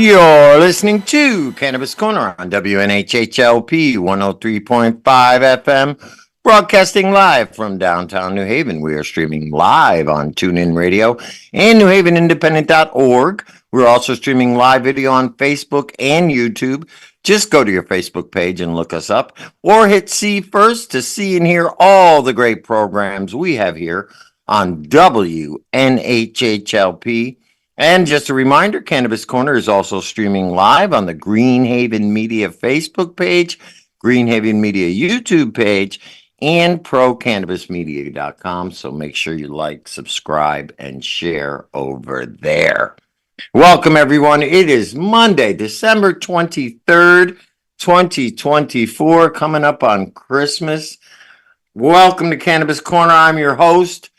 You're listening to Cannabis Corner on WNHHLP 103.5 FM, broadcasting live from downtown New Haven. We are streaming live on TuneIn Radio and NewHavenIndependent.org. We're also streaming live video on Facebook and YouTube. Just go to your Facebook page and look us up, or hit see first to see and hear all the great programs we have here on WNHHLP. And just a reminder, Cannabis Corner is also streaming live on the Greenhaven Media Facebook page, Greenhaven Media YouTube page, and ProCannabisMedia.com. So make sure you like, subscribe, and share over there. Welcome, everyone. It is Monday, December 23rd, 2024, coming up on Christmas. Welcome to Cannabis Corner. I'm your host,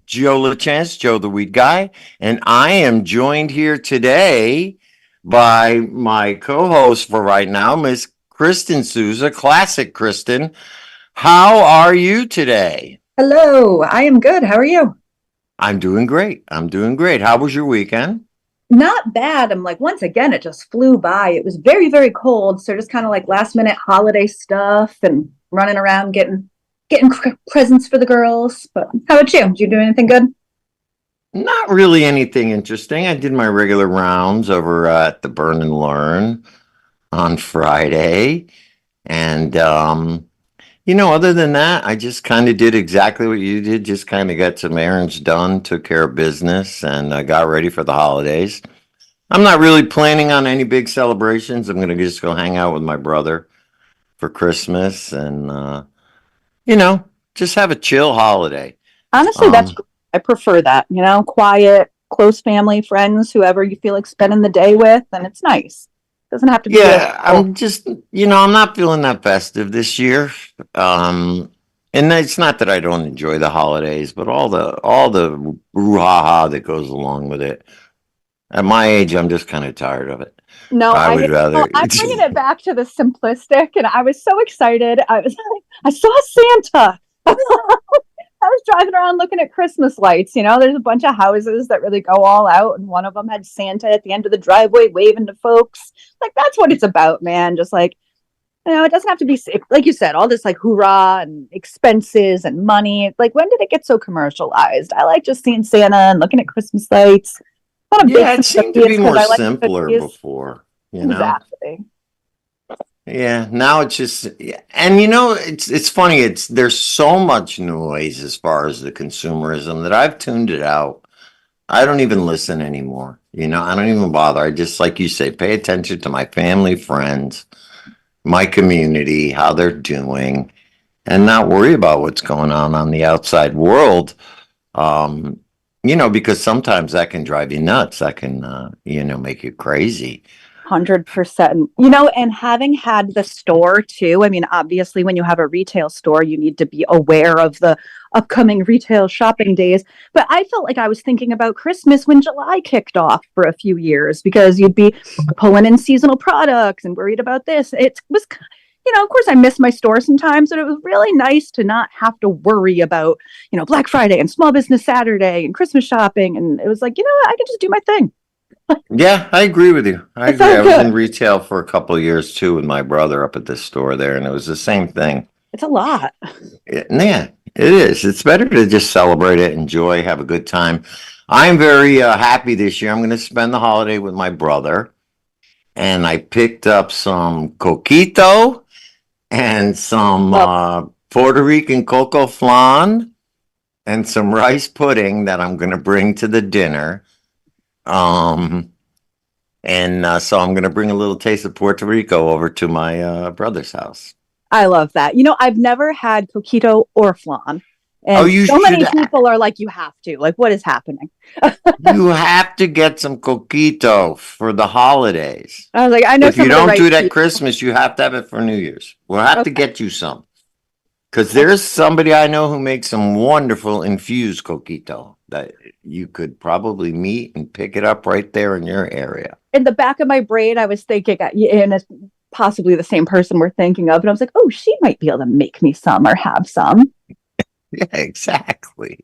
Joe LaChance, Joe the Weed Guy, and I am joined here today by my co-host for right now, Miss Kristen Souza, Classic Kristen. How are you today? Hello, I am good. How are you? I'm doing great. How was your weekend? Not bad. I'm like, once again, it just flew by. It was very, very cold, so just kind of like last minute holiday stuff and running around getting presents for the girls. But how about you? Did you do anything good? Not really anything interesting. I did my regular rounds over at the Burn and Learn on Friday. And, other than that, I just kind of did exactly what you did. Just kind of got some errands done, took care of business, and got ready for the holidays. I'm not really planning on any big celebrations. I'm going to just go hang out with my brother for Christmas and, just have a chill holiday. Honestly, that's great. I prefer that, quiet, close family, friends, whoever you feel like spending the day with, and it's nice. Doesn't have to be. Yeah, I'm just, I'm not feeling that festive this year. And it's not that I don't enjoy the holidays, but all the brouhaha that goes along with it. At my age, I'm just kind of tired of it. No, I'm bringing it back to the simplistic, and I was so excited. I saw Santa. I was driving around looking at Christmas lights. There's a bunch of houses that really go all out, and one of them had Santa at the end of the driveway waving to folks. Like, that's what it's about, man. Just like, it doesn't have to be, like you said, all this like hoorah and expenses and money. Like, when did it get so commercialized? I like just seeing Santa and looking at Christmas lights. It seemed to be more simpler before, Exactly. Yeah, now it's just, and it's funny. There's so much noise as far as the consumerism that I've tuned it out. I don't even listen anymore. I don't even bother. I just, like you say, pay attention to my family, friends, my community, how they're doing, and not worry about what's going on the outside world. Because sometimes that can drive you nuts. That can, make you crazy. 100%. And having had the store too, I mean, obviously when you have a retail store, you need to be aware of the upcoming retail shopping days. But I felt like I was thinking about Christmas when July kicked off for a few years, because you'd be pulling in seasonal products and worried about this. It was, of course I miss my store sometimes, but it was really nice to not have to worry about, Black Friday and Small Business Saturday and Christmas shopping. And it was like, I can just do my thing. Yeah, I agree with you. I agree. I was in retail for a couple of years too with my brother up at this store there, and it was the same thing. It's a lot. Yeah, it is. It's better to just celebrate it, enjoy, have a good time. I'm very happy this year. I'm going to spend the holiday with my brother, and I picked up some coquito and some Puerto Rican coco flan and some rice pudding that I'm going to bring to the dinner. So I'm going to bring a little taste of Puerto Rico over to my brother's house. I love that. I've never had coquito or flan. And many people are like, you have to. Like, what is happening? You have to get some coquito for the holidays. I was like, I know. If you don't do it at Christmas, you have to have it for New Year's. We'll have to get you some. Because there's somebody I know who makes some wonderful infused coquito that you could probably meet and pick it up right there in your area. In the back of my brain, I was thinking, and it's possibly the same person we're thinking of, and I was like, oh, she might be able to make me some or have some. Yeah, exactly.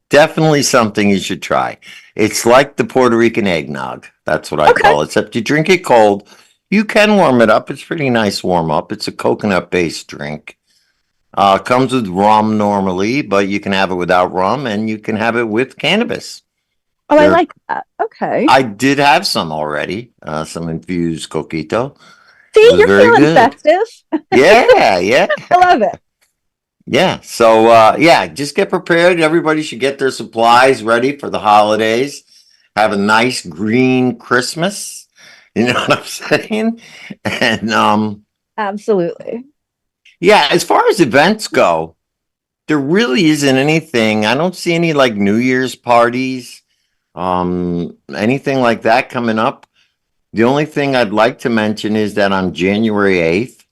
Definitely something you should try. It's like the Puerto Rican eggnog. That's what I Okay. call it. Except you drink it cold. You can warm it up. It's pretty nice warm up. It's a coconut-based drink. Comes with rum normally, but you can have it without rum, and you can have it with cannabis. Oh, I There, like that. Okay. I did have some already. Some infused coquito. It See, was you're very feeling good. festive. Yeah, yeah. I love it. Yeah. So yeah, just get prepared. Everybody should get their supplies ready for the holidays. Have a nice green Christmas. You know what I'm saying? And Absolutely. yeah, as far as events go, there really isn't anything. I don't see any like New Year's parties, anything like that coming up. The only thing I'd like to mention is that on January 8th,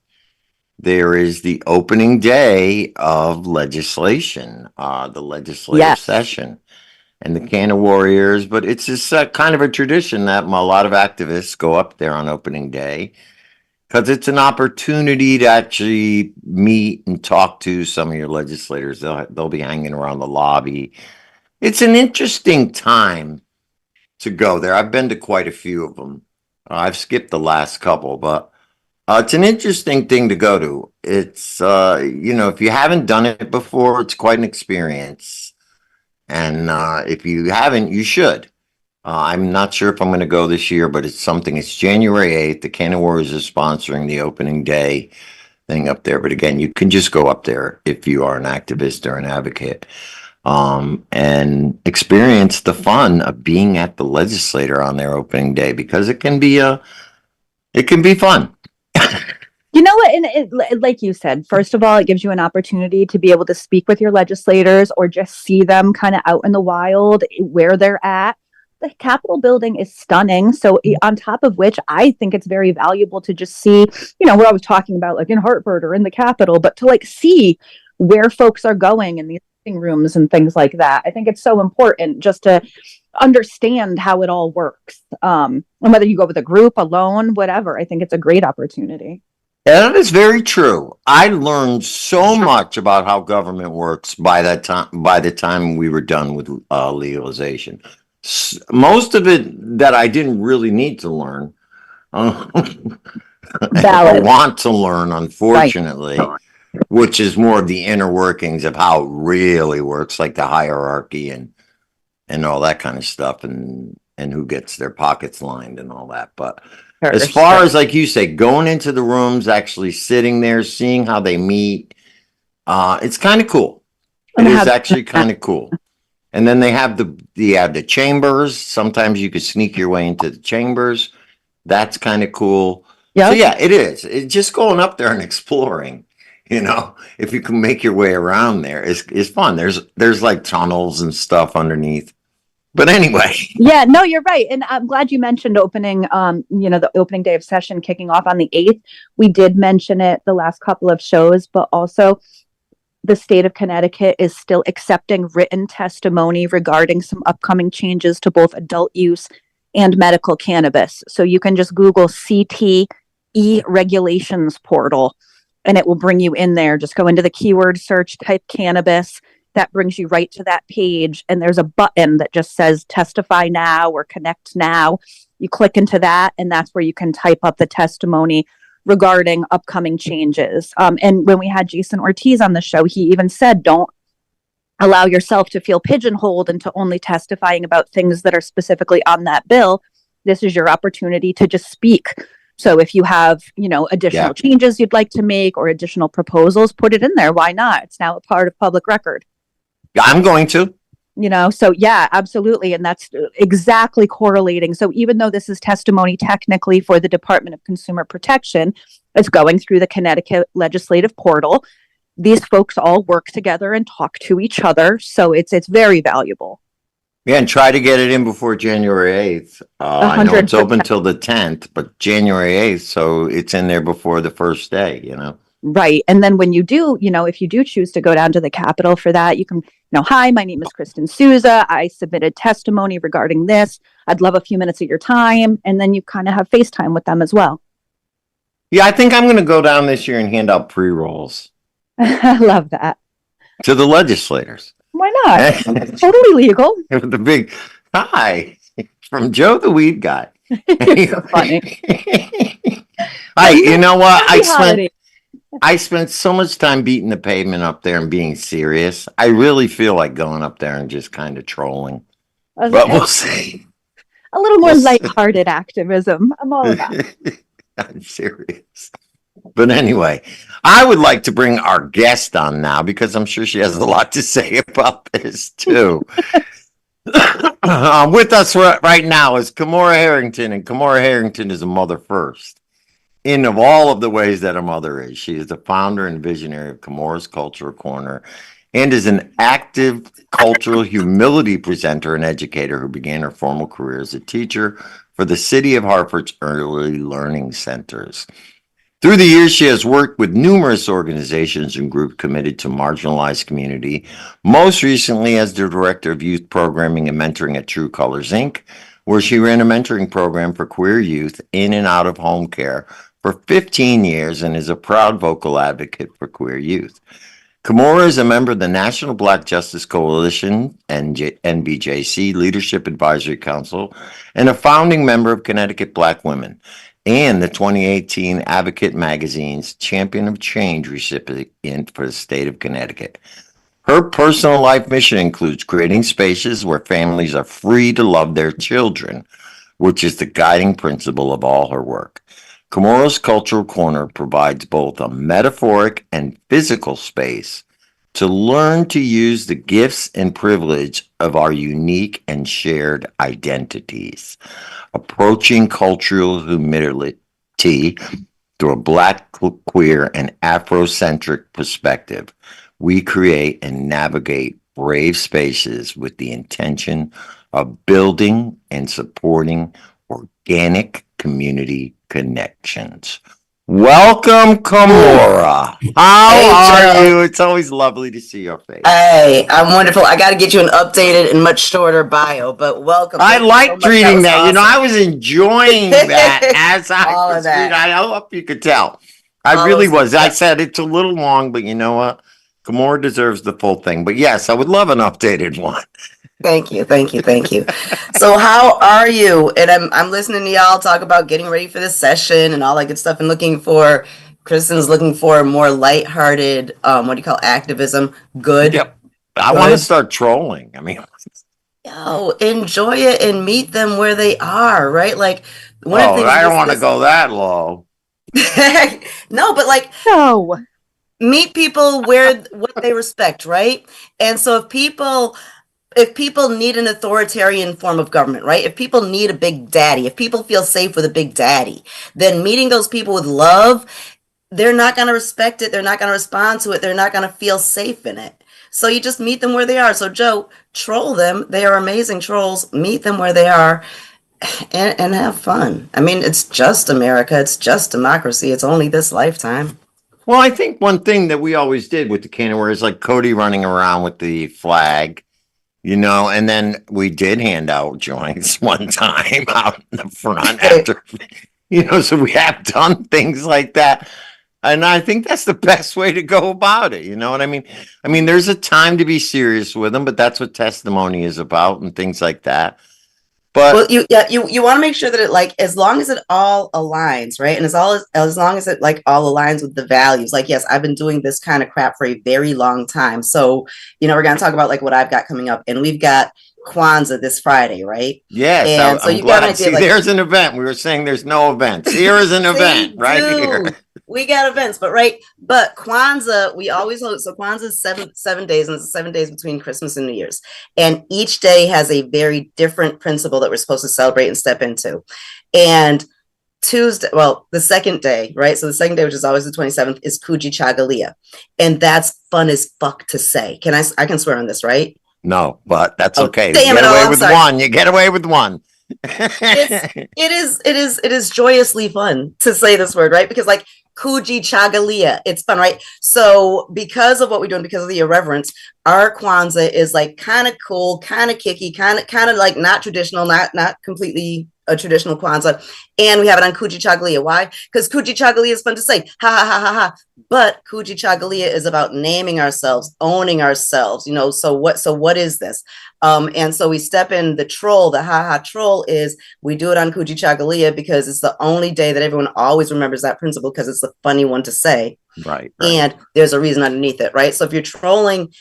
there is the opening day of legislation, the legislative Yes. session, and the Can of Warriors. But it's just kind of a tradition that a lot of activists go up there on opening day because it's an opportunity to actually meet and talk to some of your legislators. They'll be hanging around the lobby. It's an interesting time to go there. I've been to quite a few of them. I've skipped the last couple, but it's an interesting thing to go to. It's, if you haven't done it before, it's quite an experience. And if you haven't, you should. I'm not sure if I'm going to go this year, but it's something. It's January 8th. The Can of Warriors is sponsoring the opening day thing up there. But again, you can just go up there if you are an activist or an advocate, and experience the fun of being at the legislator on their opening day because it can be fun. You know what? And like you said, first of all, it gives you an opportunity to be able to speak with your legislators or just see them kind of out in the wild where they're at. The Capitol building is stunning. So, on top of which, I think it's very valuable to just see, what I was talking about, like in Hartford or in the Capitol, but to like see where folks are going in these rooms and things like that. I think it's so important just to understand how it all works. And whether you go with a group, alone, whatever, I think it's a great opportunity. That is very true. I learned so much about how government works by that time. By the time we were done with legalization, most of it that I didn't really need to learn, or Valid. want to learn, Right. unfortunately, which is more of the inner workings of how it really works, like the hierarchy and all that kind of stuff, and who gets their pockets lined and all that. But as far as, like you say, going into the rooms, actually sitting there, seeing how they meet, it's kind of cool. It is actually kind of cool. And then they have the chambers. Sometimes you could sneak your way into the chambers. That's kind of cool. So Yeah. yeah, it is. It's just going up there and exploring. If you can make your way around there, is fun. There's like tunnels and stuff underneath. But anyway. Yeah, no, you're right. And I'm glad you mentioned opening, the opening day of session kicking off on the 8th. We did mention it the last couple of shows, but also the state of Connecticut is still accepting written testimony regarding some upcoming changes to both adult use and medical cannabis. So you can just Google CTE regulations portal and it will bring you in there. Just go into the keyword search, type cannabis. That brings you right to that page. And there's a button that just says testify now or connect now. You click into that, and that's where you can type up the testimony regarding upcoming changes. And when we had Jason Ortiz on the show, he even said, don't allow yourself to feel pigeonholed into only testifying about things that are specifically on that bill. This is your opportunity to just speak. So if you have, additional changes you'd like to make or additional proposals, put it in there. Why not? It's now a part of public record. I'm going to. So yeah, absolutely. And that's exactly correlating. So even though this is testimony technically for the Department of Consumer Protection, it's going through the Connecticut legislative portal. These folks all work together and talk to each other. So it's very valuable. Yeah, and try to get it in before January 8th. I know it's open till the 10th, but January 8th, so it's in there before the first day, Right. And then when you do, if you do choose to go down to the Capitol for that, you can, hi, my name is Kristen Souza. I submitted testimony regarding this. I'd love a few minutes of your time. And then you kind of have FaceTime with them as well. Yeah, I think I'm going to go down this year and hand out pre-rolls. I love that. To the legislators. Why not? Totally legal. The big hi from Joe the Weed Guy. You're so funny. You know what? Happy holiday. I spent so much time beating the pavement up there and being serious. I really feel like going up there and just kind of trolling. But we'll see. A little more We'll see. lighthearted activism. I'm all about it. I'm serious. But anyway, I would like to bring our guest on now because I'm sure she has a lot to say about this too. With us right now is Kimora Harrington, and Kimora Harrington is a mother first. In of all of the ways that a mother is, she is the founder and visionary of Kimora's Cultural Corner and is an active cultural humility presenter and educator who began her formal career as a teacher for the City of Hartford's early learning centers. Through the years, she has worked with numerous organizations and groups committed to marginalized community, most recently as the director of youth programming and mentoring at True Colors, Inc., where she ran a mentoring program for queer youth in and out of home care for 15 years and is a proud vocal advocate for queer youth. Kimora is a member of the National Black Justice Coalition, NBJC Leadership Advisory Council, and a founding member of Connecticut Black Women, and the 2018 Advocate Magazine's Champion of Change recipient for the state of Connecticut. Her personal life mission includes creating spaces where families are free to love their children, which is the guiding principle of all her work. Kimora's Cultural Corner provides both a metaphoric and physical space to learn to use the gifts and privilege of our unique and shared identities. Approaching cultural humility through a Black, queer, and Afrocentric perspective, we create and navigate brave spaces with the intention of building and supporting organic community connections. Welcome, Kimora. How are you? It's always lovely to see your face. Hey, I'm wonderful. I got to get you an updated and much shorter bio, but welcome. I liked reading that. Awesome. You know, I was enjoying that as I was reading. I hope you could tell. I really was. I said it's a little long, but you know what? Kimora deserves the full thing. But yes, I would love an updated one. Thank you. So how are you? And I'm listening to y'all talk about getting ready for this session and all that good stuff, and Kristen's looking for more lighthearted, activism. Good. Yep. I want to start trolling. I mean, enjoy it and meet them where they are, right? Like, I don't want to go that low. No, but no. Meet people where what they respect, right? And so if people need an authoritarian form of government, right? If people need a big daddy, if people feel safe with a big daddy, then meeting those people with love, they're not going to respect it. They're not going to respond to it. They're not going to feel safe in it. So you just meet them where they are. So Joe, troll them. They are amazing trolls. Meet them where they are and have fun. I mean, it's just America. It's just democracy. It's only this lifetime. Well, I think one thing that we always did with the Canada is like Cody running around with the flag. You know, and then we did hand out joints one time out in the front after, so we have done things like that. And I think that's the best way to go about it. You know what I mean? I mean, there's a time to be serious with them, but that's what testimony is about and things like that. But you want to make sure that it as long as it all aligns, right? And as long as it all aligns with the values. Yes, I've been doing this kind of crap for a very long time. So, we're going to talk about what I've got coming up, and we've got Kwanzaa this Friday, right? Yes. And I'm glad. See, there's an event. We were saying there's no events. Here is an event right here. We got events, but Kwanzaa, we always hold. So Kwanzaa is 7 days, and it's 7 days between Christmas and New Year's. And each day has a very different principle that we're supposed to celebrate and step into. And Tuesday, the second day, right? So the second day, which is always the 27th, is Kujichagulia. And that's fun as fuck to say. I can swear on this, right? No, but that's okay. Damn it, You get away with one. It is joyously fun to say this word, right? Because Kujichagulia, it's fun, right? So because of what we're doing, because of the irreverence, our Kwanzaa is kind of cool, kind of kicky, kind of not traditional, not completely a traditional Kwanzaa, and we have it on Kujichagulia. Why? Because Kujichagulia is fun to say, ha ha ha ha ha. But Kujichagulia is about naming ourselves, owning ourselves. So what is this? And so we step in the troll. The ha ha troll is we do it on Kujichagulia because it's the only day that everyone always remembers that principle because it's the funny one to say. Right. And there's a reason underneath it, right? So if you're trolling,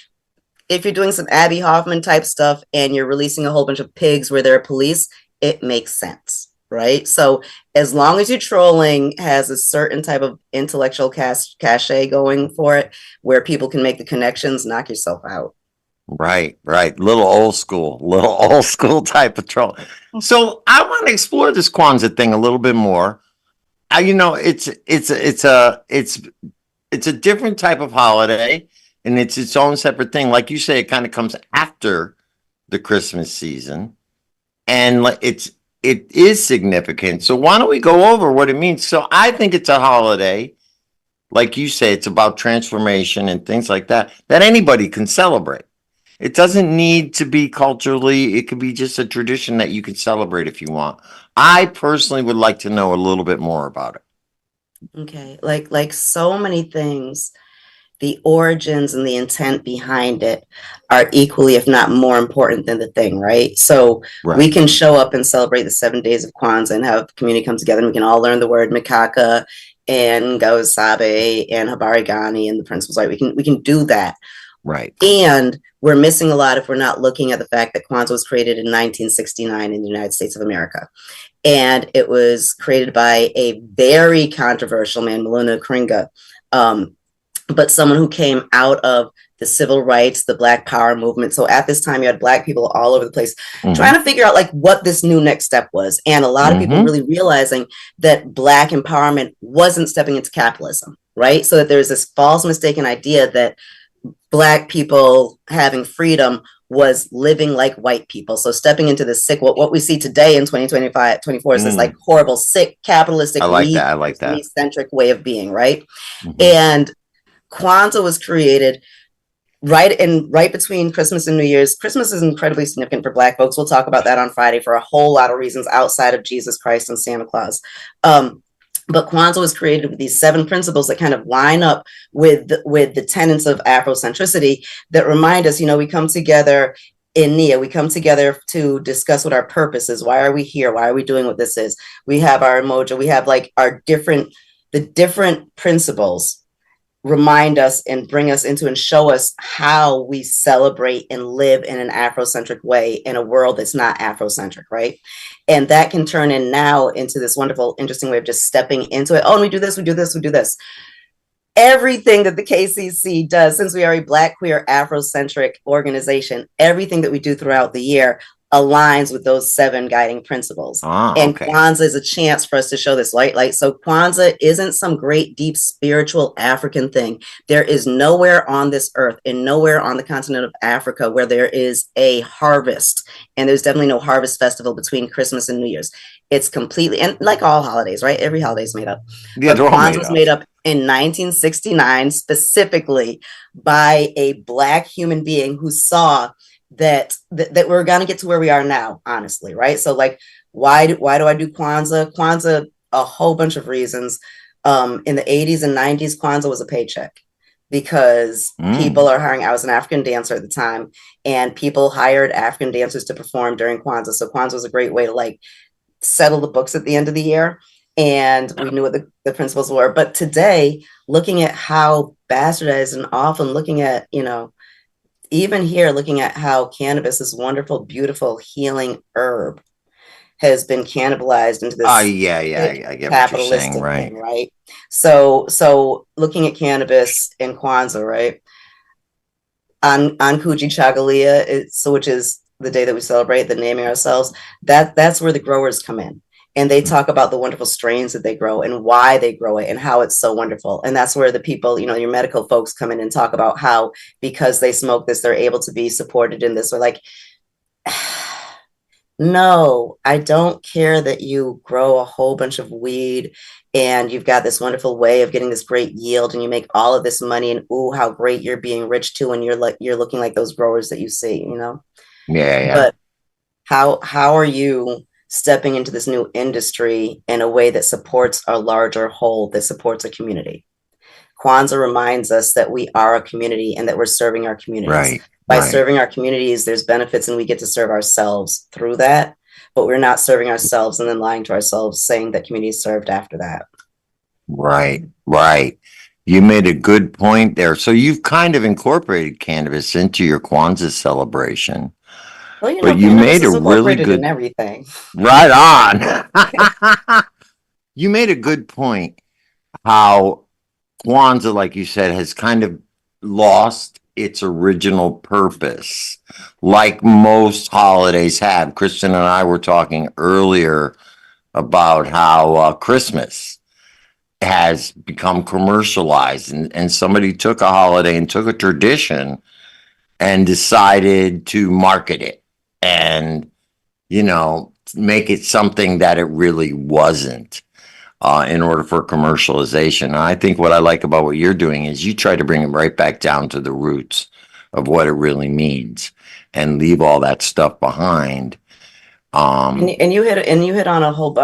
if you're doing some Abby Hoffman type stuff and you're releasing a whole bunch of pigs where there are police, it makes sense, right? So as long as your trolling has a certain type of intellectual cachet going for it, where people can make the connections, knock yourself out. Right. Little old school type of troll. So I want to explore this Kwanzaa thing a little bit more. It's a different type of holiday, and it's its own separate thing. Like you say, it kind of comes after the Christmas season, and it is significant. So why don't we go over what it means? So I think it's a holiday, like you say, it's about transformation and things like that anybody can celebrate. It doesn't need to be culturally. It could be just a tradition that you can celebrate if you want. I personally would like to know a little bit more about it. Okay, like so many things, the origins and the intent behind it are equally, if not more important than the thing, right? So we can show up and celebrate the 7 days of Kwanzaa and have community come together, and we can all learn the word Mikaka and Gosabe and Habari Gani and the principles, right? We can do that. Right. And we're missing a lot if we're not looking at the fact that Kwanzaa was created in 1969 in the United States of America. And it was created by a very controversial man, Maluna Kringa, but someone who came out of the civil rights, the Black Power movement. So at this time, you had Black people all over the place trying to figure out like what this new next step was. And a lot of people really realizing that Black empowerment wasn't stepping into capitalism, right? So that there's this false mistaken idea that Black people having freedom was living like white people. So stepping into the sick, what we see today in 2025, 24 is this like horrible, sick, capitalistic, I like that. centric way of being, right? And Kwanzaa was created right between Christmas and New Year's. Christmas is incredibly significant for Black folks. We'll talk about that on Friday for a whole lot of reasons outside of Jesus Christ and Santa Claus. But Kwanzaa was created with these 7 principles that kind of line up with the tenets of Afrocentricity that remind us, we come together in Nia. We come together to discuss what our purpose is. Why are we here? Why are we doing what this is? We have our emoji. We have like the different principles remind us and bring us into and show us how we celebrate and live in an Afrocentric way in a world that's not Afrocentric, right? And that can turn in now into this wonderful, interesting way of just stepping into it. Oh, and we do this, we do this, we do this. Everything that the KCC does, since we are a Black, queer, Afrocentric organization, everything that we do throughout the year aligns with those 7 guiding principles. And Kwanzaa is a chance for us to show this light. So Kwanzaa isn't some great, deep, spiritual African thing. There is nowhere on this earth and nowhere on the continent of Africa where there is a harvest. And there's definitely no harvest festival between Christmas and New Year's. It's completely, and like all holidays, right? Every holiday is made up. Yeah, but Kwanzaa was made up in 1969 specifically by a Black human being who saw that we're going to get to where we are now, honestly, right? So like, why do I do Kwanzaa? Kwanzaa, a whole bunch of reasons. In the 80s and 90s, Kwanzaa was a paycheck because people are hiring. I was an African dancer at the time, and people hired African dancers to perform during Kwanzaa. So Kwanzaa was a great way to like settle the books at the end of the year. And we knew what the principles were. But today, looking at how bastardized and often looking at, even here, looking at how cannabis, this wonderful, beautiful, healing herb, has been cannibalized into this. I get what you're saying, right? Thing, right. So looking at cannabis in Kwanzaa, right? On Kujichagulia, which is the day that we celebrate the naming ourselves. That's where the growers come in. And they talk about the wonderful strains that they grow and why they grow it and how it's so wonderful. And that's where the people, your medical folks come in and talk about how, because they smoke this, they're able to be supported in this. Or like, no, I don't care that you grow a whole bunch of weed and you've got this wonderful way of getting this great yield and you make all of this money and ooh, how great you're being rich too. And you're looking like those growers that you see, Yeah. But how are you stepping into this new industry in a way that supports a larger whole, that supports a community. Kwanzaa reminds us that we are a community and that we're serving our communities. Right. By serving our communities, there's benefits and we get to serve ourselves through that, but we're not serving ourselves and then lying to ourselves saying that community is served after that. Right. You made a good point there. So you've kind of incorporated cannabis into your Kwanzaa celebration. Well, you but know, you made a really incorporated good in everything. Right on. You made a good point how Kwanzaa, like you said, has kind of lost its original purpose, like most holidays have. Kristen and I were talking earlier about how Christmas has become commercialized, and somebody took a holiday and took a tradition and decided to market it and, make it something that it really wasn't. In order for commercialization. And I think what I like about what you're doing is you try to bring it right back down to the roots of what it really means and leave all that stuff behind. And you hit on a whole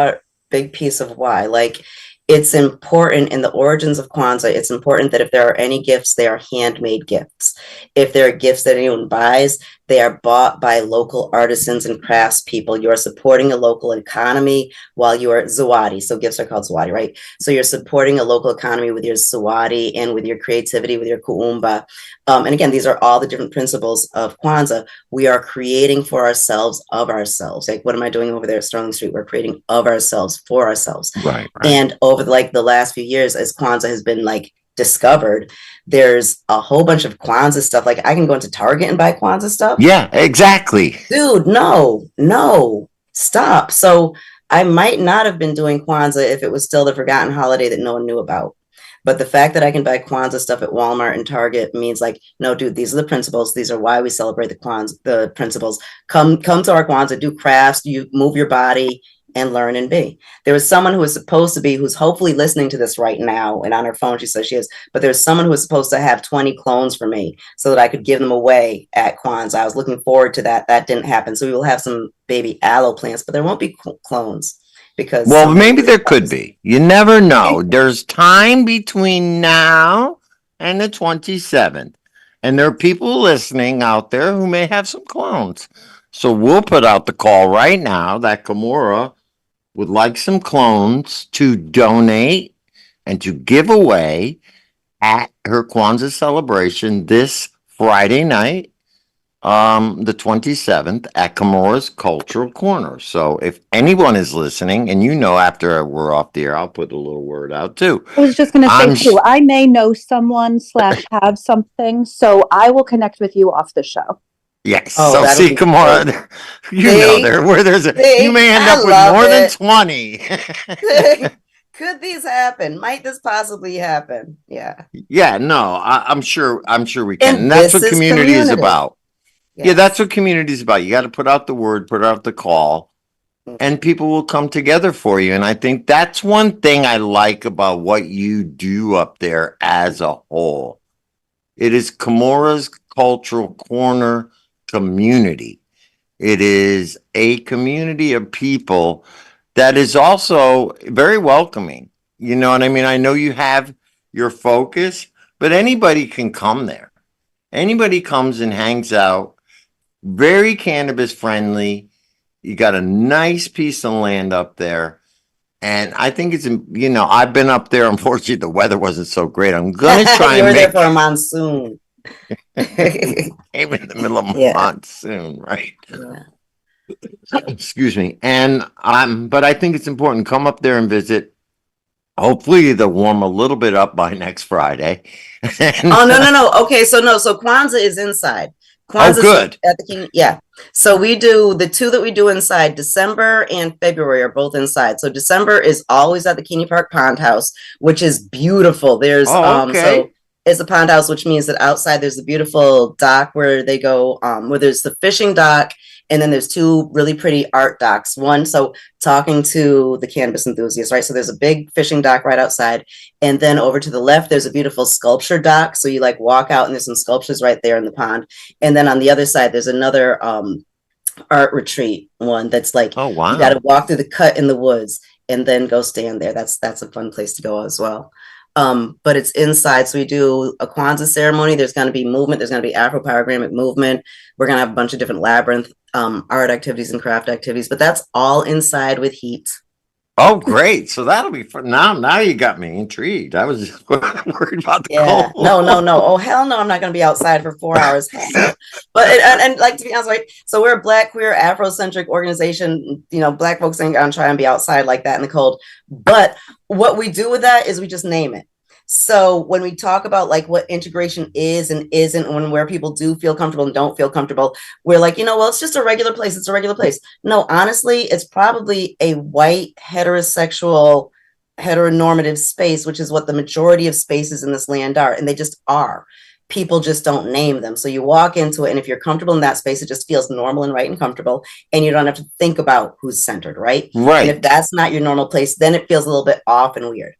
big piece of why. Like, it's important in the origins of Kwanzaa. It's important that if there are any gifts, they are handmade gifts. If there are gifts that anyone buys, they are bought by local artisans and craftspeople. You are supporting a local economy while you are zawadi. So gifts are called zawadi, right? So you're supporting a local economy with your zawadi and with your creativity, with your kuumba. And again, these are all the different principles of Kwanzaa. We are creating for ourselves, of ourselves. Like, what am I doing over there at Sterling Street? We're creating of ourselves, for ourselves. Right. And over the last few years, as Kwanzaa has been discovered, there's a whole bunch of Kwanzaa stuff. Like, I can go into Target and buy Kwanzaa stuff. Yeah, exactly. Dude, no, stop. So I might not have been doing Kwanzaa if it was still the forgotten holiday that no one knew about. But the fact that I can buy Kwanzaa stuff at Walmart and Target means no, dude, these are the principles. These are why we celebrate the principles. Come to our Kwanzaa, do crafts, you move your body and learn and be. There was someone who was supposed to be, who's hopefully listening to this right now, and on her phone, she says she is, but there's someone who was supposed to have 20 clones for me so that I could give them away at Kwanzaa. I was looking forward to that. That didn't happen. So we will have some baby aloe plants, but there won't be clones. Because maybe there could be. You never know. There's time between now and the 27th. And there are people listening out there who may have some clones. So we'll put out the call right now that Kimora would like some clones to donate and to give away at her Kwanzaa celebration this Friday night, the 27th at Kimora's Cultural Corner. So if anyone is listening, and after we're off the air, I'll put a little word out too. I was just going to say too, I may know someone / have something, so I will connect with you off the show. Yes. So see, Kimora, where there's you may end up with more than 20. Could these happen? Might this possibly happen? Yeah. Yeah. No, I'm sure we can. And that's what community is about. Yes. Yeah, that's what community is about. You got to put out the word, put out the call, and people will come together for you. And I think that's one thing I like about what you do up there as a whole. It is Kimora's Cultural Corner community. It is a community of people that is also very welcoming. You know what I mean? I know you have your focus, but anybody can come there. Anybody comes and hangs out. Very cannabis friendly. You got a nice piece of land up there. And I think it's, I've been up there. Unfortunately, the weather wasn't so great. I'm going to try and there for a monsoon. Came in the middle of monsoon, right? Yeah. Excuse me. But I think it's important. Come up there and visit. Hopefully they'll warm a little bit up by next Friday. No. Okay, so Kwanzaa is inside. Kwanzaa good. At the King, yeah. So we do the two that we do inside. December and February are both inside. So December is always at the Keeney Park Pond House, which is beautiful. There's so it's a pond house, which means that outside there's a beautiful dock where they go, where there's the fishing dock, and then there's two really pretty art docks. One, so talking to the cannabis enthusiasts, right? So there's a big fishing dock right outside. And then over to the left, there's a beautiful sculpture dock. So you walk out and there's some sculptures right there in the pond. And then on the other side, there's another art retreat one that's like, Oh, wow. you got to walk through the cut in the woods and then go stand there. That's a fun place to go as well. But it's inside. So we do a Kwanzaa ceremony. There's going to be movement. There's going to be Afro-pyrogrammic movement. We're going to have a bunch of different labyrinth art activities and craft activities, but that's all inside with heat. Oh, great. So that'll be fun. Now you got me intrigued. I was just worried about the Yeah. cold. No. Oh, hell no. I'm not going to be outside for 4 hours. But, and like, to be honest, right. So we're a Black, queer, Afrocentric organization. You know, Black folks ain't going to try and be outside like that in the cold. But what we do with that is we just name it. So when we talk about like what integration is and isn't, when where people do feel comfortable and don't feel comfortable, we're like, well, it's just a regular place. It's a regular place. No, honestly, it's probably a white, heterosexual, heteronormative space, which is what the majority of spaces in this land are. And they just are. People just don't name them. So you walk into it, and if you're comfortable in that space, it just feels normal and right and comfortable. And you don't have to think about who's centered, right? Right. And if that's not your normal place, then it feels a little bit off and weird.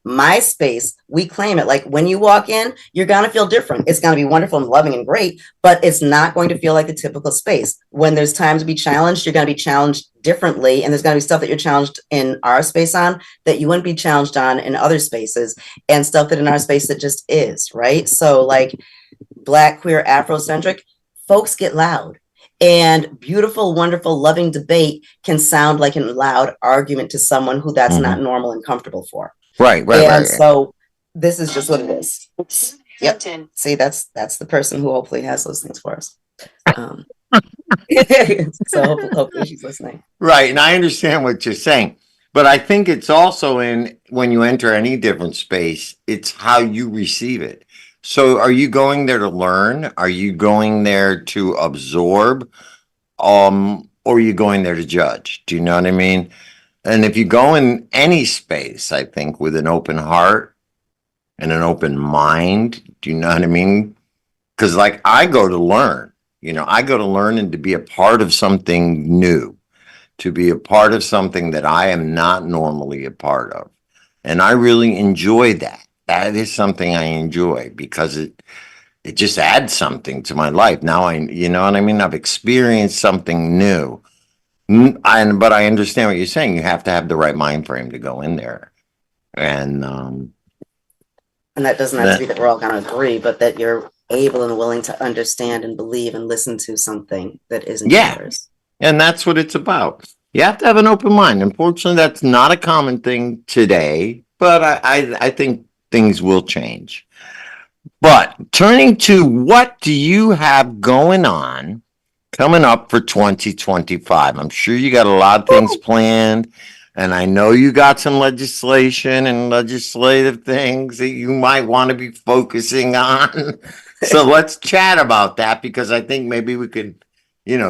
My space, we claim it. Like when you walk in, you're going to feel different. It's going to be wonderful and loving and great, but it's not going to feel like the typical space. When there's time to be challenged, you're going to be challenged differently. And there's going to be stuff that you're challenged in our space on that you wouldn't be challenged on in other spaces, and stuff that in our space that just is, right? So like Black, queer, Afrocentric, folks get loud. And beautiful, wonderful, loving debate can sound like a loud argument to someone who that's not normal and comfortable for. Right. And so this is just what it is. Yep. See, that's the person who hopefully has those things for us. So hopefully she's listening. Right. And I understand what you're saying, but I think it's also in when you enter any different space, it's how you receive it. So are you going there to learn? Are you going there to absorb? Or are you going there to judge? Do you know what I mean? And if you go in any space, I think with an open heart and an open mind, do you know what I mean? Because like I go to learn, I go to learn and to be a part of something new, to be a part of something that I am not normally a part of. And I really enjoy that. That is something I enjoy because it just adds something to my life. Now you know what I mean? I've experienced something new. But I understand what you're saying. You have to have the right mind frame to go in there. And that doesn't have to be that we're all going to agree, but that you're able and willing to understand and believe and listen to something that isn't yours. And that's what it's about. You have to have an open mind. Unfortunately, that's not a common thing today, but I think things will change. But turning to what do you have going on coming up for 2025? I'm sure you got a lot of things planned, and I know you got some legislation and legislative things that you might want to be focusing on. So let's chat about that, because I think maybe we could,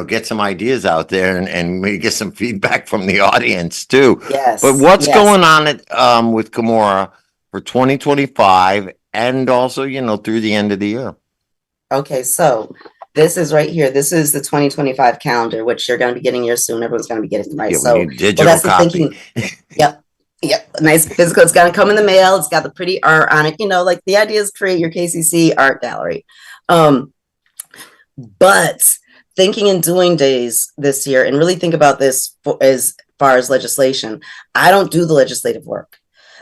get some ideas out there and maybe get some feedback from the audience too. Yes. But what's going on with Kimora for 2025 and also, through the end of the year? Okay, so this is right here. This is the 2025 calendar, which you're going to be getting yours soon. Everyone's going to be getting it, right? So digital that's copy. The thinking. Yep. Nice physical. It's going to come in the mail. It's got the pretty art on it. Like the idea is create your KCC art gallery. But thinking and doing days this year, and really think about this as far as legislation. I don't do the legislative work,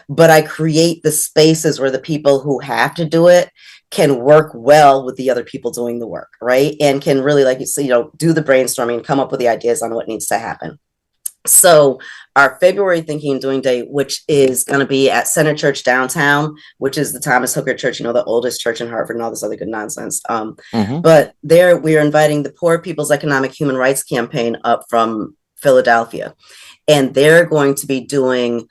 but I create the spaces where the people who have to do it can work well with the other people doing the work, right? And can really, like you say, do the brainstorming and come up with the ideas on what needs to happen. So our February Thinking and Doing Day, which is going to be at Center Church downtown, which is the Thomas Hooker Church, the oldest church in Hartford and all this other good nonsense. But there we are inviting the Poor People's Economic Human Rights Campaign up from Philadelphia. And they're going to be doing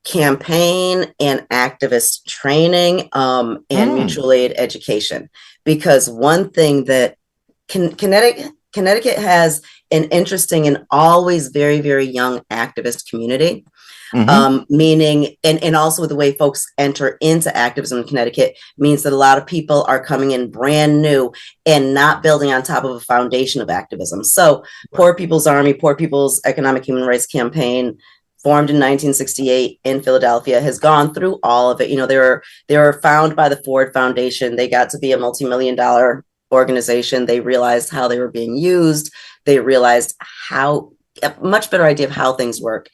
campaign and activist training and mutual aid education. Because one thing that Connecticut has an interesting and always very, very young activist community, meaning, and also with the way folks enter into activism in Connecticut means that a lot of people are coming in brand new and not building on top of a foundation of activism. So Poor People's Army, Poor People's Economic Human Rights Campaign, formed in 1968 in Philadelphia, has gone through all of it. They were founded by the Ford Foundation. They got to be a multi-million-dollar organization. They realized how they were being used. They realized how a much better idea of how things work.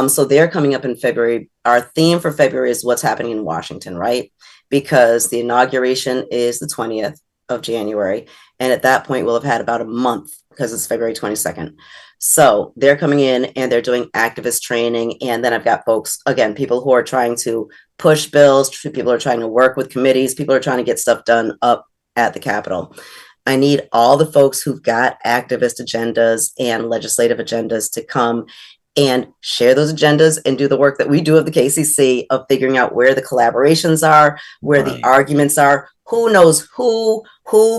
So they're coming up in February. Our theme for February is what's happening in Washington, right? Because the inauguration is the 20th of January. And at that point, we'll have had about a month because it's February 22nd. So they're coming in and they're doing activist training. And then I've got folks, again, people who are trying to push bills, people are trying to work with committees, people are trying to get stuff done up at the Capitol. I need all the folks who've got activist agendas and legislative agendas to come and share those agendas and do the work that we do of the KCC of figuring out where the collaborations are, where the arguments are, who knows who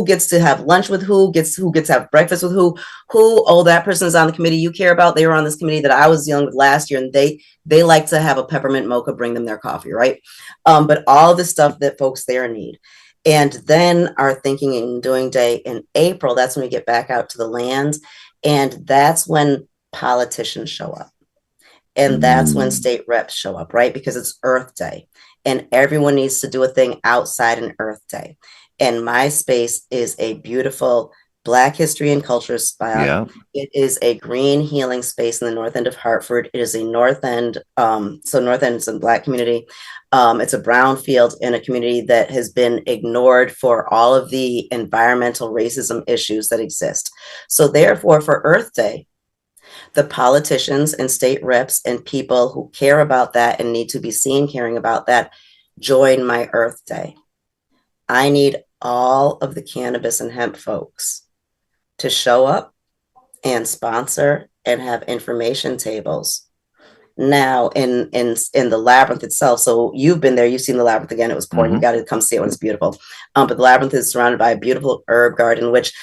gets to have lunch with who gets to have breakfast with who, oh, that person's on the committee you care about. They were on this committee that I was dealing with last year, and they like to have a peppermint mocha, bring them their coffee, right? But all the stuff that folks there need. And then our thinking and doing day in April, that's when we get back out to the land. And that's when politicians show up. And that's when state reps show up, right? Because it's Earth Day and everyone needs to do a thing outside an Earth Day. And my space is a beautiful Black history and culture spot. Yeah. It is a green healing space in the north end of Hartford. It is a north end. So north end is a Black community. It's a brownfield in a community that has been ignored for all of the environmental racism issues that exist. So therefore, for Earth Day, the politicians and state reps and people who care about that and need to be seen caring about that join my Earth Day. I need all of the cannabis and hemp folks to show up and sponsor and have information tables. Now in the labyrinth itself, so you've been there, you've seen the labyrinth again. It was pouring. You got to come see it when it's beautiful. But the labyrinth is surrounded by a beautiful herb garden, which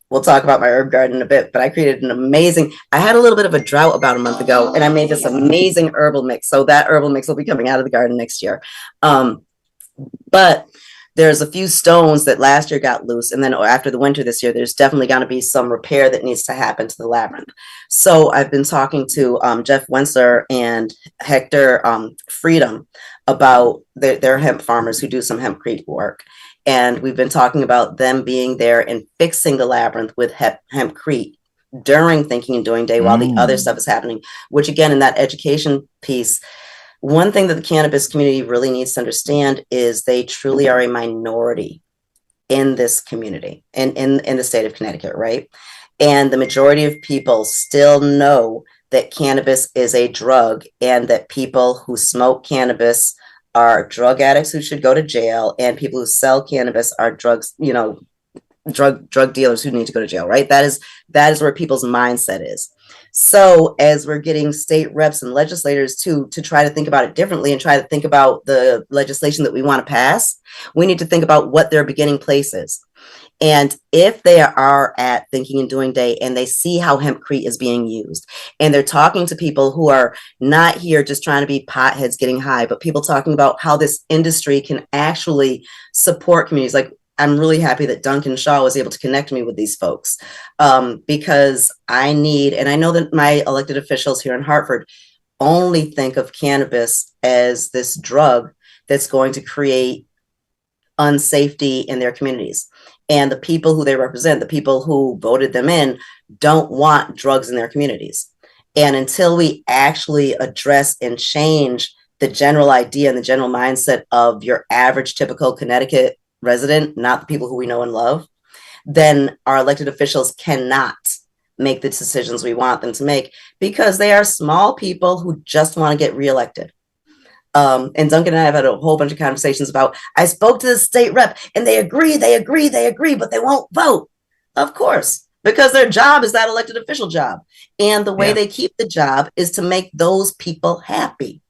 we'll talk about my herb garden in a bit. But I created an amazing. I had a little bit of a drought about a month ago, and I made this amazing herbal mix. So that herbal mix will be coming out of the garden next year. But there's a few stones that last year got loose. And then after the winter this year, there's definitely going to be some repair that needs to happen to the labyrinth. So I've been talking to Jeff Wensler and Hector Freedom about their hemp farmers who do some hempcrete work. And we've been talking about them being there and fixing the labyrinth with hempcrete during Thinking and Doing Day while the other stuff is happening, which again, in that education piece, one thing that the cannabis community really needs to understand is they truly are a minority in this community and in the state of Connecticut, right? And the majority of people still know that cannabis is a drug and that people who smoke cannabis are drug addicts who should go to jail, and people who sell cannabis are drug dealers who need to go to jail, right? That is where people's mindset is. So as we're getting state reps and legislators to try to think about it differently and try to think about the legislation that we want to pass, we need to think about what their beginning place is. And if they are at Thinking and Doing Day and they see how hempcrete is being used, and they're talking to people who are not here just trying to be potheads getting high, but people talking about how this industry can actually support communities. Like, I'm really happy that Duncan Shaw was able to connect me with these folks because I need, and I know that my elected officials here in Hartford only think of cannabis as this drug that's going to create unsafety in their communities. And the people who they represent, the people who voted them in, don't want drugs in their communities. And until we actually address and change the general idea and the general mindset of your average typical Connecticut resident, not the people who we know and love, then our elected officials cannot make the decisions we want them to make because they are small people who just want to get reelected. And Duncan and I have had a whole bunch of conversations about, I spoke to the state rep and they agree, but they won't vote. Of course, because their job is that elected official job. And the way they keep the job is to make those people happy.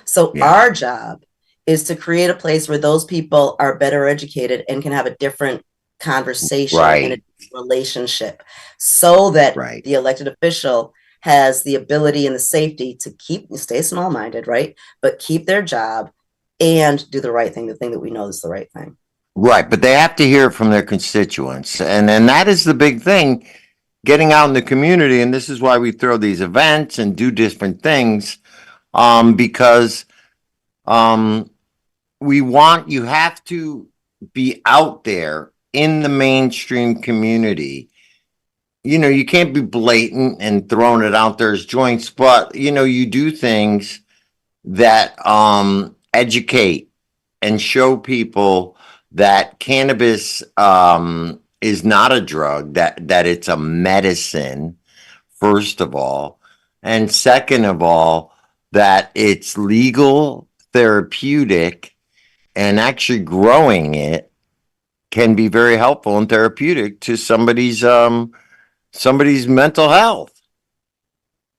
So our job is to create a place where those people are better educated and can have a different conversation and a relationship so that the elected official has the ability and the safety to stay small-minded, right? But keep their job and do the right thing, the thing that we know is the right thing. Right, but they have to hear it from their constituents. And that is the big thing, getting out in the community. And this is why we throw these events and do different things, because you have to be out there in the mainstream community, you can't be blatant and throwing it out there as joints, but you do things that educate and show people that cannabis is not a drug, that it's a medicine, first of all, and second of all, that it's legal, therapeutic, and actually growing it can be very helpful and therapeutic to somebody's mental health.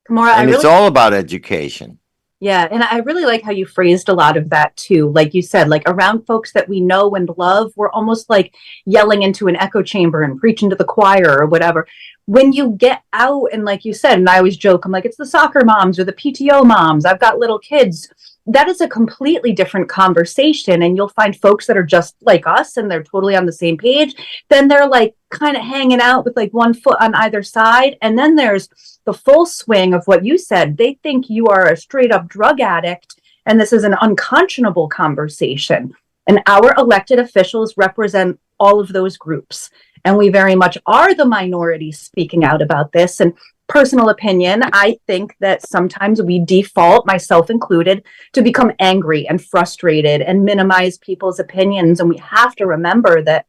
Kamora, And it's all about education. Yeah, and I really like how you phrased a lot of that too. Like you said, like around folks that we know and love, we're almost like yelling into an echo chamber and preaching to the choir or whatever. When you get out and like you said, and I always joke, I'm like, it's the soccer moms or the PTO moms. I've got little kids. That is a completely different conversation. And you'll find folks that are just like us and they're totally on the same page. Then they're like kind of hanging out with like one foot on either side. And then there's the full swing of what you said. They think you are a straight up drug addict. And this is an unconscionable conversation. And our elected officials represent all of those groups. And we very much are the minority speaking out about this. And personal opinion, I think that sometimes we default, myself included, to become angry and frustrated and minimize people's opinions. And we have to remember that,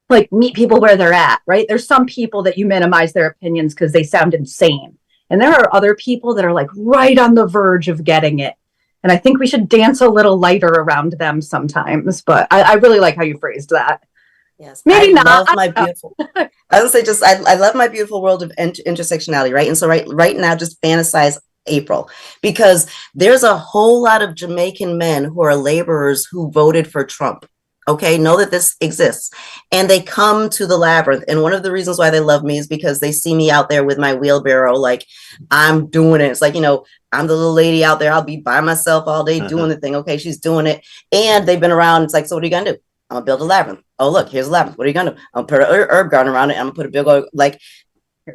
like, meet people where they're at, right? There's some people that you minimize their opinions because they sound insane. And there are other people that are like right on the verge of getting it. And I think we should dance a little lighter around them sometimes. But I really like how you phrased that. Yes, maybe I not. love my beautiful. I would say I love my beautiful world of intersectionality, right? And so right now, just fantasize April, because there's a whole lot of Jamaican men who are laborers who voted for Trump. Okay, know that this exists, and they come to the labyrinth. And one of the reasons why they love me is because they see me out there with my wheelbarrow, like I'm doing it. It's like, I'm the little lady out there. I'll be by myself all day doing the thing. Okay, she's doing it, and they've been around. It's like, so what are you gonna do? I'm gonna build a labyrinth. Oh, look, here's a labyrinth. What are you gonna do? I'm gonna put an herb garden around it. I'm gonna put a big old, like,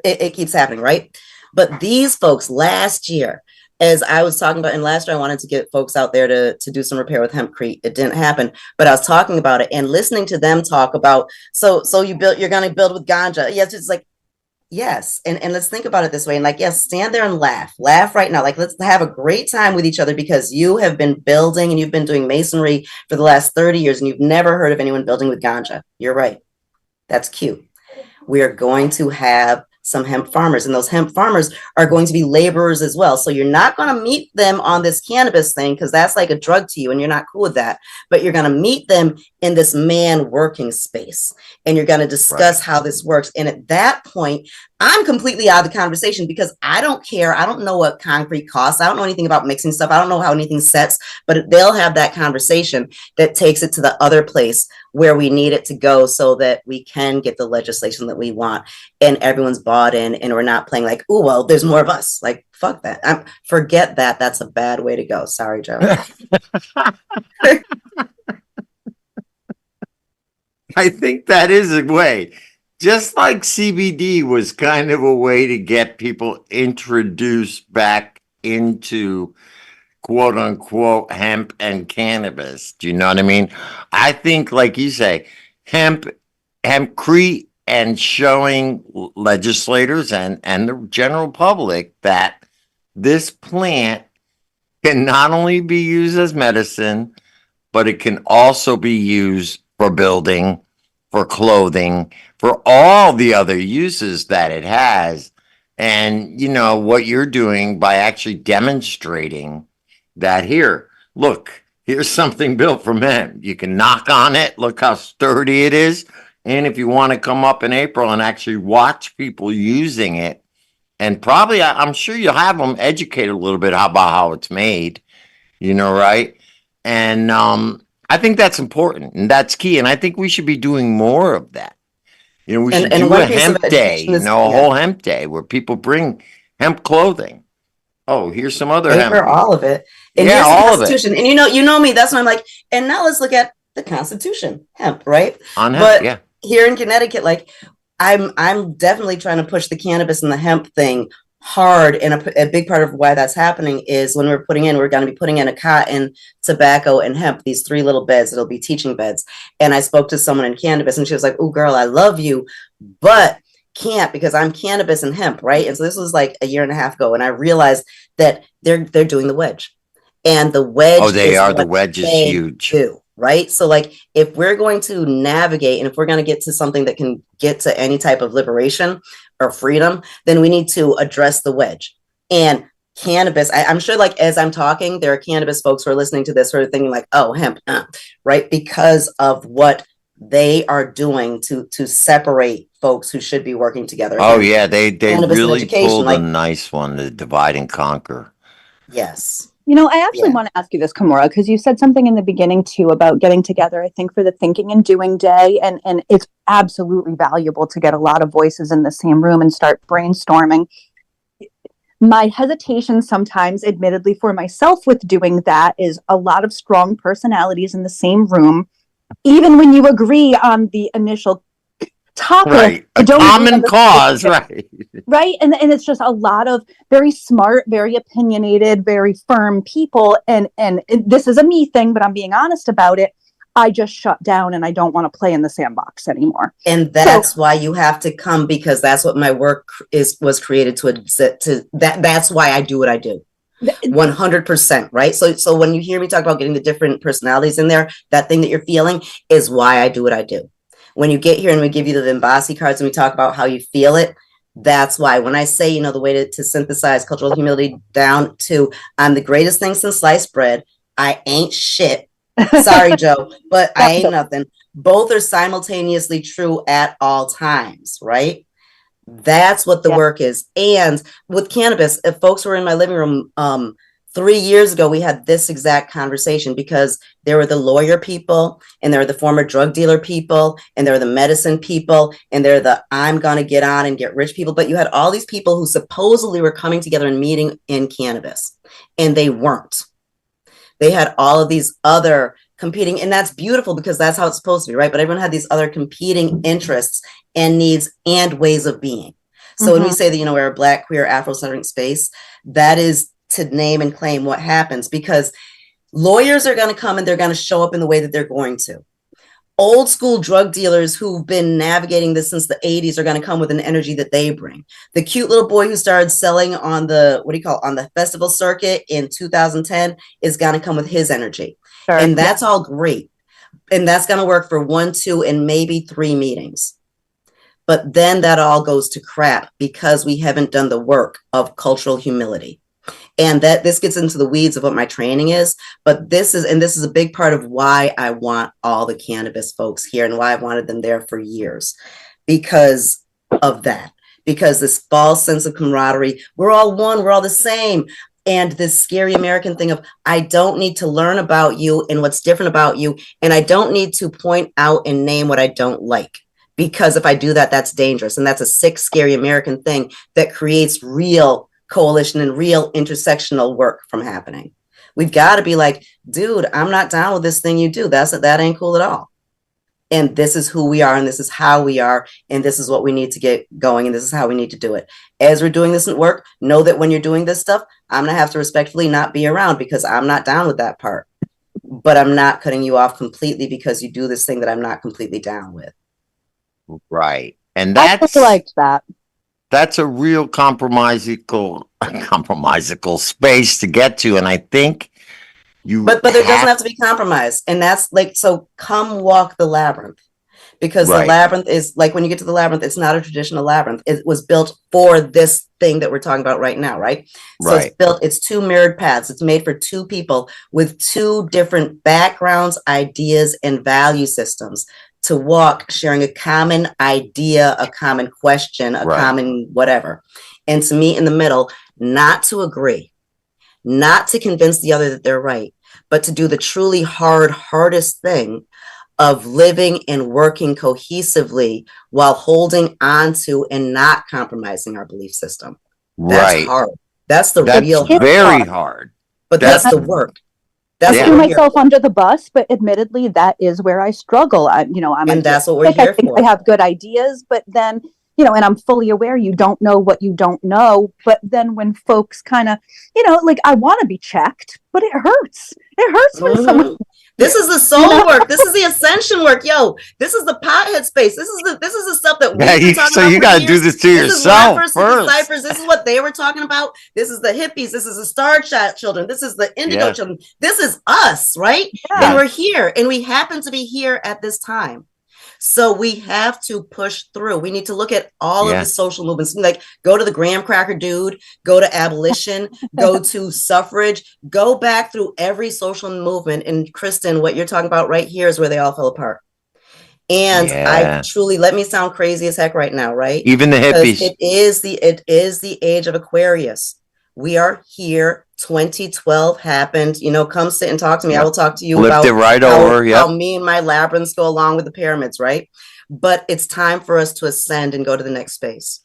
it keeps happening, right? But these folks last year, as I was talking about, and last year I wanted to get folks out there to do some repair with hempcrete. It didn't happen, but I was talking about it and listening to them talk about, so you're gonna build with ganja. Yes, it's like, yes. And let's think about it this way. And like, yes, stand there and laugh right now. Like, let's have a great time with each other, because you have been building and you've been doing masonry for the last 30 years and you've never heard of anyone building with ganja. You're right. That's cute. We are going to have some hemp farmers, and those hemp farmers are going to be laborers as well. So you're not going to meet them on this cannabis thing, because that's like a drug to you and you're not cool with that, but you're going to meet them in this man working space, and you're going to discuss how this works. And at that point, I'm completely out of the conversation, because I don't care. I don't know what concrete costs. I don't know anything about mixing stuff. I don't know how anything sets, but they'll have that conversation that takes it to the other place where we need it to go, so that we can get the legislation that we want and everyone's bought in, and we're not playing like, oh, well, there's more of us. Like, fuck that. Forget that. That's a bad way to go. Sorry, Joe. I think that is a way. Just like CBD was kind of a way to get people introduced back into quote unquote hemp and cannabis. Do you know what I mean? I think, like you say, hempcrete, and showing legislators and the general public that this plant can not only be used as medicine, but it can also be used for building, for clothing, for all the other uses that it has. And what you're doing by actually demonstrating that, here's something built from hemp. You can knock on it. Look how sturdy it is. And if you want to come up in April and actually watch people using it, and probably, I'm sure you'll have them educated a little bit about how it's made, right? And I think that's important, and that's key. And I think we should be doing more of that. We should do a hemp day, a whole hemp day where people bring hemp clothing. Oh, here's some other hemp. All of it. And here's the Constitution. And you know me, that's why I'm like, and now let's look at the Constitution, hemp, right? On hemp, but yeah. Here in Connecticut, like, I'm definitely trying to push the cannabis and the hemp thing hard, and a big part of why that's happening is when we're going to be putting in a cotton, tobacco, and hemp, these 3 little beds. It'll be teaching beds. And I spoke to someone in cannabis, and she was like, "Oh, girl, I love you, but can't, because I'm cannabis and hemp," right? And so this was like a year and a half ago, and I realized that they're doing the wedge, and the wedge. Oh, they are. The wedge is huge. Right? So like, if we're going to navigate, and if we're going to get to something that can get to any type of liberation or freedom, then we need to address the wedge. And cannabis, I'm sure, like, as I'm talking, there are cannabis folks who are listening to this who are thinking like, oh, hemp, right? Because of what they are doing to separate folks who should be working together. Oh, yeah, they Cannabis and really education, pulled like, a nice one to divide and conquer. yes. You know, I actually want to ask you this, Kimura, because you said something in the beginning too about getting together, I think, for the Thinking and Doing Day. And it's absolutely valuable to get a lot of voices in the same room and start brainstorming. My hesitation sometimes, admittedly, for myself with doing that is a lot of strong personalities in the same room. Even when you agree on the initial topic, right, a common cause, right? Right. And it's just a lot of very smart, very opinionated, very firm people. And this is a me thing, but I'm being honest about it. I just shut down and I don't want to play in the sandbox anymore. And that's why you have to come, because that's what my work was created to that's why I do what I do. 100%, right? So when you hear me talk about getting the different personalities in there, that thing that you're feeling is why I do what I do. When you get here and we give you the Vimbasi cards and we talk about how you feel it, that's why. When I say, you know, the way to synthesize cultural humility down to, I'm the greatest thing since sliced bread, I ain't shit. Sorry, Joe, but I ain't nothing. Both are simultaneously true at all times, right? That's what the work is. And with cannabis, if folks were in my living room 3 years ago, we had this exact conversation, because there were the lawyer people, and there were the former drug dealer people, and there were the medicine people, and there are the I'm going to get on and get rich people. But you had all these people who supposedly were coming together and meeting in cannabis, and they weren't. They had all of these other competing, and that's beautiful because that's how it's supposed to be, right? But everyone had these other competing interests and needs and ways of being. So when we say that, you know, we're a Black, queer, Afro-centric space, that is to name and claim what happens, because lawyers are going to come and they're going to show up in the way that they're going to. Old school drug dealers who've been navigating this since the 80s are going to come with an energy that they bring. The cute little boy who started selling on the, on the festival circuit in 2010 is going to come with his energy. Sure. And that's all great. And that's going to work for 1, 2, and maybe 3 meetings. But then that all goes to crap because we haven't done the work of cultural humility. And that this gets into the weeds of what my training is, but this is a big part of why I want all the cannabis folks here and why I've wanted them there for years, because of that, because this false sense of camaraderie, we're all one, we're all the same. And this scary American thing of, I don't need to learn about you and what's different about you. And I don't need to point out and name what I don't like, because if I do that, that's dangerous. And that's a sick, scary American thing that creates real coalition and real intersectional work from happening. We've got to be like, dude, I'm not down with this thing you do. That ain't cool at all. And this is who we are, and this is how we are, and this is what we need to get going, and this is how we need to do it. As we're doing this at work, know that when you're doing this stuff, I'm going to have to respectfully not be around because I'm not down with that part. But I'm not cutting you off completely because you do this thing that I'm not completely down with. Right. And that's I liked that. That's a real compromisable space to get to. And I think But there doesn't have to be compromise. And that's like, so come walk the labyrinth, because the labyrinth is like, when you get to the labyrinth, it's not a traditional labyrinth. It was built for this thing that we're talking about right now, right? So it's 2 mirrored paths. It's made for 2 people with 2 different backgrounds, ideas, and value systems to walk, sharing a common idea, a common question, a common whatever, and to meet in the middle, not to agree, not to convince the other that they're right, but to do the truly hardest thing of living and working cohesively while holding on to and not compromising our belief system. That's hard. That's very hard. But that's the work. I threw myself under the bus, but admittedly, that is where I struggle. And that's what we're here for. I have good ideas, but then and I'm fully aware you don't know what you don't know. But then when folks kind of, like, I want to be checked, but it hurts. It hurts when someone. This is the soul work. This is the ascension work. Yo, this is the pothead space. This is the stuff that we've been talking so about. You got to do this to yourself This is first. This is what they were talking about. This is the hippies. This is the star children. This is the indigo children. This is us, right? Yeah. And we're here, and we happen to be here at this time. So we have to push through. We need to look at all of the social movements, like go to the graham cracker dude, go to abolition, go to suffrage, go back through every social movement. And Kristen, what you're talking about right here is where they all fell apart. And I truly, let me sound crazy as heck right now, right? Even the hippies. It is the age of Aquarius. We are here. 2012 happened. Come sit and talk to me. I will talk to you about it right how me and my labyrinths go along with the pyramids, right? But it's time for us to ascend and go to the next space.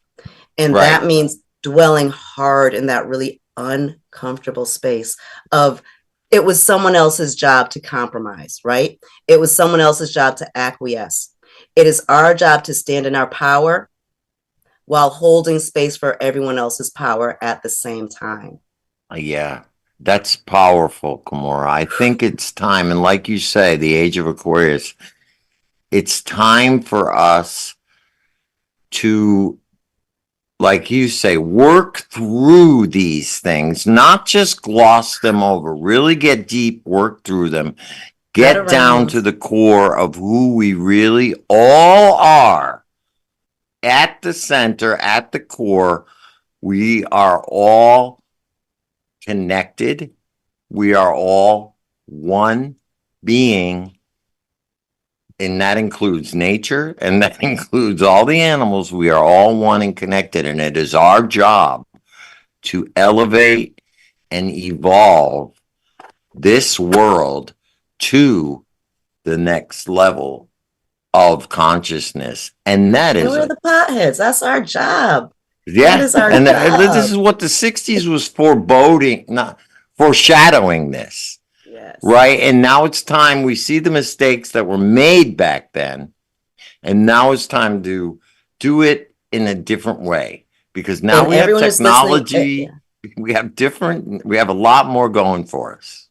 And that means dwelling hard in that really uncomfortable space of it was someone else's job to compromise, right? It was someone else's job to acquiesce. It is our job to stand in our power while holding space for everyone else's power at the same time. Yeah, that's powerful, Kimora. I think it's time. And like you say, the age of Aquarius, it's time for us to, like you say, work through these things, not just gloss them over, really get deep, work through them, get down to the core of who we really all are. At the center, at the core, we are all connected. We are all one being, and that includes nature, and that includes all the animals. We are all one and connected, and it is our job to elevate and evolve this world to the next level of consciousness. And that is we're the potheads. That's our job. Yeah, this is what the 60s was foreboding, not foreshadowing this. Yes. Right? And now it's time. We see the mistakes that were made back then. And now it's time to do it in a different way. Because now we have technology. We have a lot more going for us.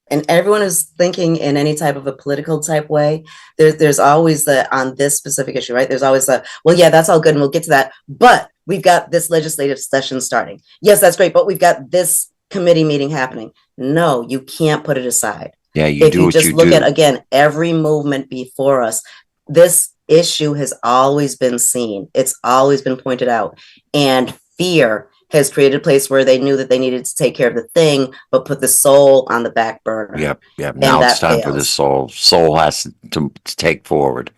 And everyone is thinking in any type of a political type way. There's always on this specific issue, right? There's always well, yeah, that's all good. And we'll get to that. But we've got this legislative session starting. Yes, that's great. But we've got this committee meeting happening. No, you can't put it aside. Yeah, if you just look at, again, every movement before us, this issue has always been seen. It's always been pointed out. And fear has created a place where they knew that they needed to take care of the thing, but put the soul on the back burner. Yep. Now it's time for the soul. Soul has to take forward.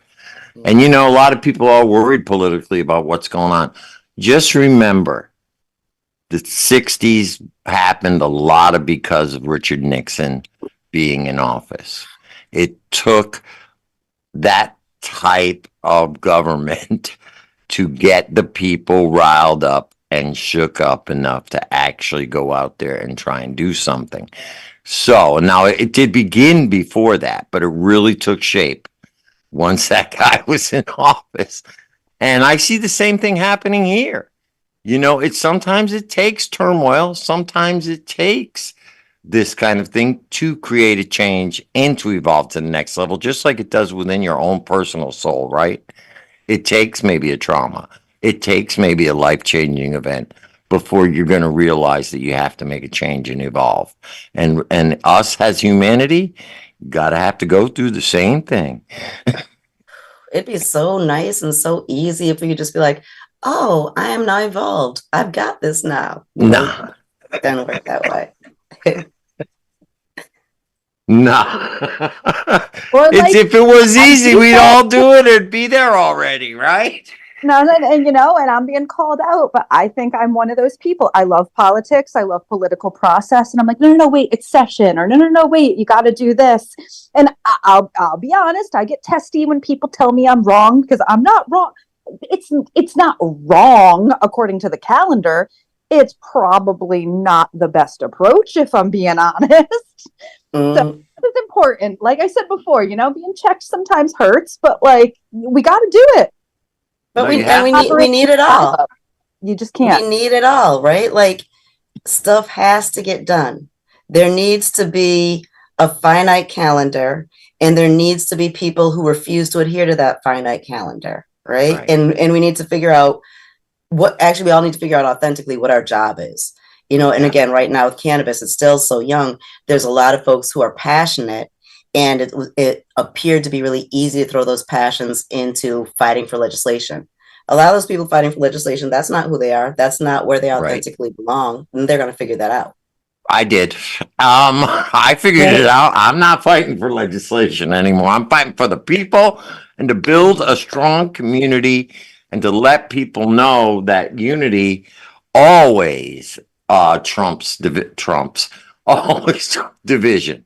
And a lot of people are worried politically about what's going on. Just remember, the 60s happened a lot of because of Richard Nixon being in office. It took that type of government to get the people riled up and shook up enough to actually go out there and try and do something. So now it did begin before that, but it really took shape once that guy was in office. And I see the same thing happening here. Sometimes it takes turmoil. Sometimes it takes this kind of thing to create a change and to evolve to the next level, just like it does within your own personal soul, right? It takes maybe a trauma. It takes maybe a life-changing event before you're going to realize that you have to make a change and evolve. And us as humanity have to go through the same thing. It'd be so nice and so easy if we could just be like, oh, I am now evolved. I've got this now. No. It doesn't work that way. No. It's if it was easy, we'd all do it. It'd be there already, right? No, and I'm being called out, but I think I'm one of those people. I love politics. I love political process. And I'm like, no, wait, it's session. Or no, wait, you got to do this. And I'll be honest. I get testy when people tell me I'm wrong, because I'm not wrong. It's not wrong according to the calendar. It's probably not the best approach, if I'm being honest. So it's important. Like I said before, being checked sometimes hurts, but we got to do it. But No, we you and have to. we Operate need it all. silo. You just We can't. need it all, right? Like stuff has to get done. There needs to be a finite calendar, and there needs to be people who refuse to adhere to that finite calendar, right? Right. And we need to figure out what actually we all need to figure out authentically what our job is. And Yeah. again, right now with cannabis, it's still so young. There's a lot of folks who are passionate, and it appeared to be really easy to throw those passions into fighting for legislation. A lot of those people fighting for legislation, that's not who they are. That's not where they Right. authentically belong. And they're going to figure that out. I did. I figured it out. I'm not fighting for legislation anymore. I'm fighting for the people and to build a strong community and to let people know that unity always trumps always division.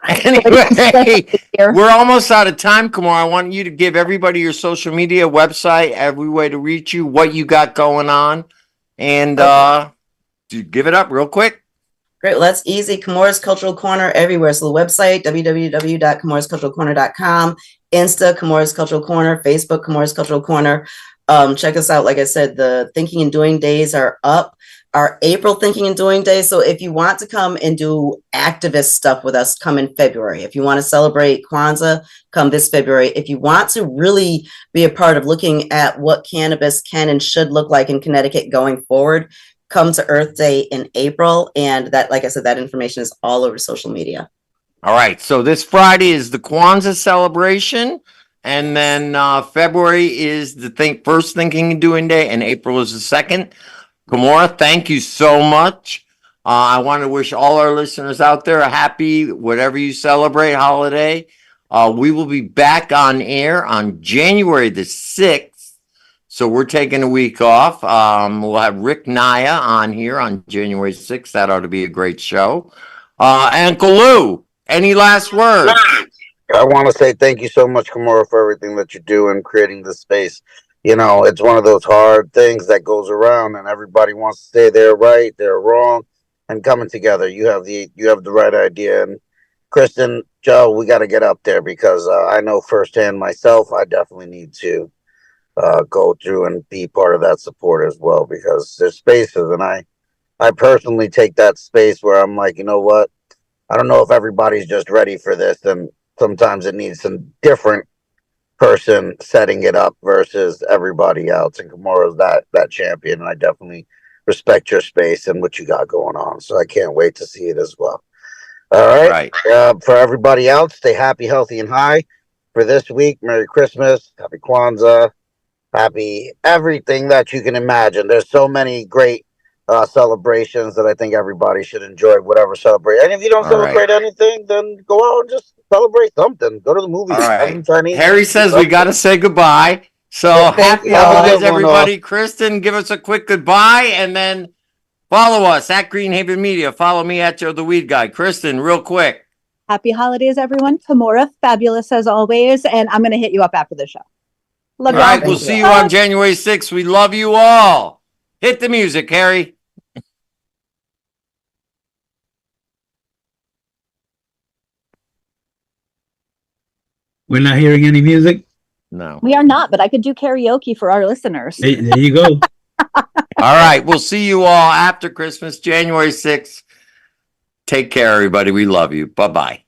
Anyway, we're almost out of time, Kumar. I want you to give everybody your social media website, every way to reach you, what you got going on, and give it up real quick. Great. Well, that's easy. Kimura's Cultural Corner everywhere. So the website, www.kimurasculturalcorner.com, Insta, Kimura's Cultural Corner, Facebook, Kimura's Cultural Corner. Check us out. Like I said, the Thinking and Doing days are up. Our April Thinking and Doing days. So if you want to come and do activist stuff with us, come in February. If you want to celebrate Kwanzaa, come this February. If you want to really be a part of looking at what cannabis can and should look like in Connecticut going forward, come to Earth Day in April. And that, like I said, that information is all over social media. All right. So this Friday is the Kwanzaa celebration. And then February is the first Thinking and Doing Day, and April is the second. Kimura, thank you so much. I want to wish all our listeners out there a happy, whatever you celebrate, holiday. We will be back on air on January the 6th. So we're taking a week off. We'll have Rick Naya on here on January 6th. That ought to be a great show. Uncle Lou, any last words? I want to say thank you so much, Kimura, for everything that you do in creating this space. It's one of those hard things that goes around, and everybody wants to say they're right, they're wrong, and coming together. You have the right idea. And Kristen, Joe, we got to get up there because I know firsthand myself. I definitely need to go through and be part of that support as well, because there's spaces, and I personally take that space where I'm like, you know what? I don't know if everybody's just ready for this, and sometimes it needs some different person setting it up versus everybody else. And Kimura's that champion, and I definitely respect your space and what you got going on. So I can't wait to see it as well. All right. For everybody else, stay happy, healthy, and high. For this week, Merry Christmas, Happy Kwanzaa, happy everything that you can imagine. There's so many great celebrations that I think everybody should enjoy, whatever celebrate. And if you don't celebrate anything, then go out and just celebrate something. Go to the movies. All right. Chinese, Harry says we got to say goodbye. So happy holidays, everybody. Kristen, give us a quick goodbye, and then follow us at Greenhaven Media. Follow me at Joe the Weed Guy. Kristen, real quick. Happy holidays, everyone. Kimura, fabulous as always. And I'm going to hit you up after the show. Love all y'all. right. We'll see you on January 6th. We love you all. Hit the music, Harry. We're not hearing any music? No. We are not, but I could do karaoke for our listeners. There you go. All right. We'll see you all after Christmas, January 6th. Take care, everybody. We love you. Bye-bye.